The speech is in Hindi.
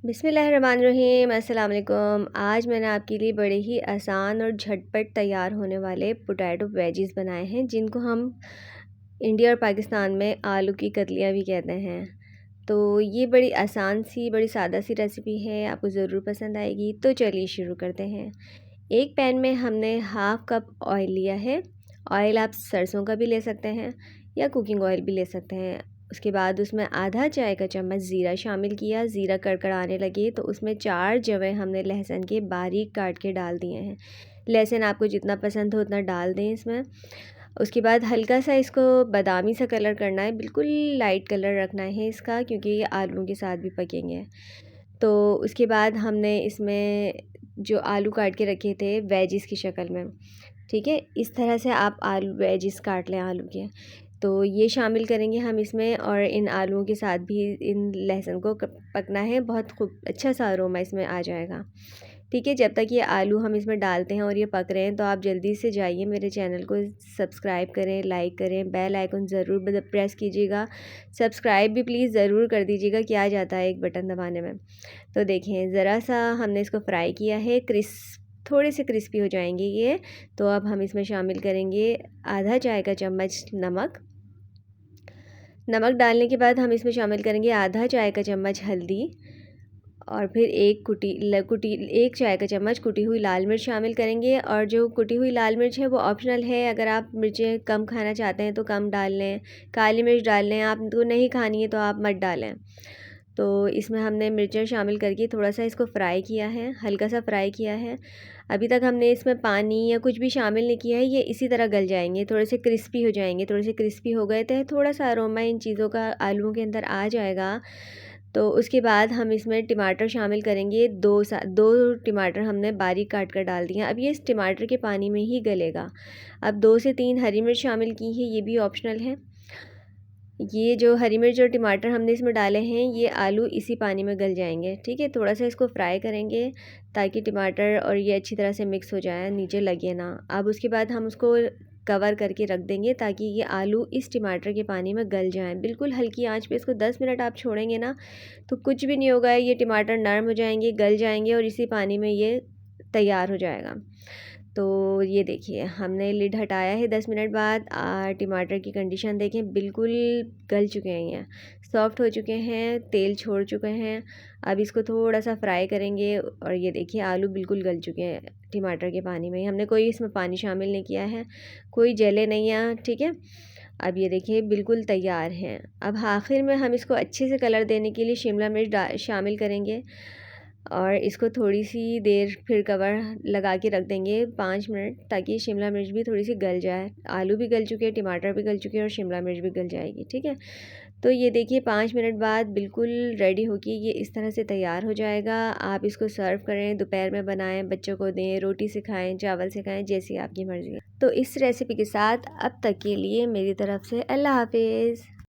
बिस्मिल्लाहिर्रहमानिर्रहीम। अस्सलाम वालेकुम। आज मैंने आपके लिए बड़े ही आसान और झटपट तैयार होने वाले पोटैटो वेजीज़ बनाए हैं, जिनको हम इंडिया और पाकिस्तान में आलू की कतलियाँ भी कहते हैं। तो ये बड़ी आसान सी, बड़ी सादा सी रेसिपी है, आपको ज़रूर पसंद आएगी। तो चलिए शुरू करते हैं। एक पैन में हमने हाफ़ कप ऑयल लिया है। ऑयल आप सरसों का भी ले सकते हैं या कुकिंग ऑयल भी ले सकते हैं। उसके बाद उसमें आधा चाय का चम्मच ज़ीरा शामिल किया। ज़ीरा कड़कड़ाने लगे तो उसमें 4 जवे हमने लहसुन के बारीक काट के डाल दिए हैं। लहसुन आपको जितना पसंद हो उतना डाल दें इसमें। उसके बाद हल्का सा इसको बादामी सा कलर करना है, बिल्कुल लाइट कलर रखना है इसका, क्योंकि ये आलू के साथ भी पकेंगे। तो उसके बाद हमने इसमें जो आलू काट के रखे थे वेजिस की शक्ल में, ठीक है, इस तरह से आप आलू वेजिस काट लें आलू के। तो ये शामिल करेंगे हम इसमें, और इन आलूओं के साथ भी इन लहसुन को पकना है। बहुत खूब अच्छा सा अरोमा इसमें आ जाएगा, ठीक है। जब तक ये आलू हम इसमें डालते हैं और ये पक रहे हैं, तो आप जल्दी से जाइए मेरे चैनल को सब्सक्राइब करें, लाइक करें, बेल आइकन ज़रूर प्रेस कीजिएगा। सब्सक्राइब भी प्लीज़ ज़रूर कर दीजिएगा, क्या जाता है एक बटन दबाने में। तो देखें, ज़रा सा हमने इसको फ्राई किया है, थोड़े से क्रिस्पी हो जाएंगे ये। तो अब हम इसमें शामिल करेंगे आधा चाय का चम्मच नमक। नमक डालने के बाद हम इसमें शामिल करेंगे आधा चाय का चम्मच हल्दी, और फिर एक चाय का चम्मच कुटी हुई लाल मिर्च शामिल करेंगे। और जो कुटी हुई लाल मिर्च है वो ऑप्शनल है, अगर आप मिर्चें कम खाना चाहते हैं तो कम डाल लें, काली मिर्च डाल लें। आपको नहीं खानी है तो आप मत डालें। तो इसमें हमने मिर्चें शामिल करके थोड़ा सा इसको फ्राई किया है, हल्का सा फ्राई किया है। अभी तक हमने इसमें पानी या कुछ भी शामिल नहीं किया है, ये इसी तरह गल जाएंगे, थोड़े से क्रिस्पी हो जाएंगे। थोड़े से क्रिस्पी हो गए तो थोड़ा सा अरोमा इन चीज़ों का आलूओं के अंदर आ जाएगा। तो उसके बाद हम इसमें टमाटर शामिल करेंगे। दो टमाटर हमने बारीक काट कर डाल दिया। अब ये इस टमाटर के पानी में ही गलेगा। अब 2 से 3 हरी मिर्च शामिल की है, ये भी ऑप्शनल है। ये जो हरी मिर्च और टमाटर हमने इसमें डाले हैं, ये आलू इसी पानी में गल जाएंगे, ठीक है। थोड़ा सा इसको फ्राई करेंगे ताकि टमाटर और ये अच्छी तरह से मिक्स हो जाए, नीचे लगे ना। अब उसके बाद हम उसको कवर करके रख देंगे ताकि ये आलू इस टमाटर के पानी में गल जाएं। बिल्कुल हल्की आंच पे इसको 10 मिनट आप छोड़ेंगे ना, तो कुछ भी नहीं होगा, ये टमाटर नरम हो जाएंगे, गल जाएंगे, और इसी पानी में ये तैयार हो जाएगा। तो ये देखिए, हमने लिड हटाया है 10 मिनट बाद। टमाटर की कंडीशन देखें, बिल्कुल गल चुके हैं, ये सॉफ्ट हो चुके हैं, तेल छोड़ चुके हैं। अब इसको थोड़ा सा फ्राई करेंगे, और ये देखिए आलू बिल्कुल गल चुके हैं टमाटर के पानी में। हमने कोई इसमें पानी शामिल नहीं किया है, कोई जले नहीं है, ठीक है। अब ये देखिए बिल्कुल तैयार हैं। अब आखिर में हम इसको अच्छे से कलर देने के लिए शिमला मिर्च शामिल करेंगे, और इसको थोड़ी सी देर फिर कवर लगा के रख देंगे 5 मिनट, ताकि शिमला मिर्च भी थोड़ी सी गल जाए। आलू भी गल चुके हैं, टमाटर भी गल चुके हैं, और शिमला मिर्च भी गल जाएगी, ठीक है। तो ये देखिए 5 मिनट बाद बिल्कुल रेडी होके ये इस तरह से तैयार हो जाएगा। आप इसको सर्व करें, दोपहर में बनाएं, बच्चों को दें, रोटी से खाएं, चावल से खाएं, जैसी आपकी मर्ज़ी है। तो इस रेसिपी के साथ अब तक के लिए मेरी तरफ से अल्लाह हाफिज़।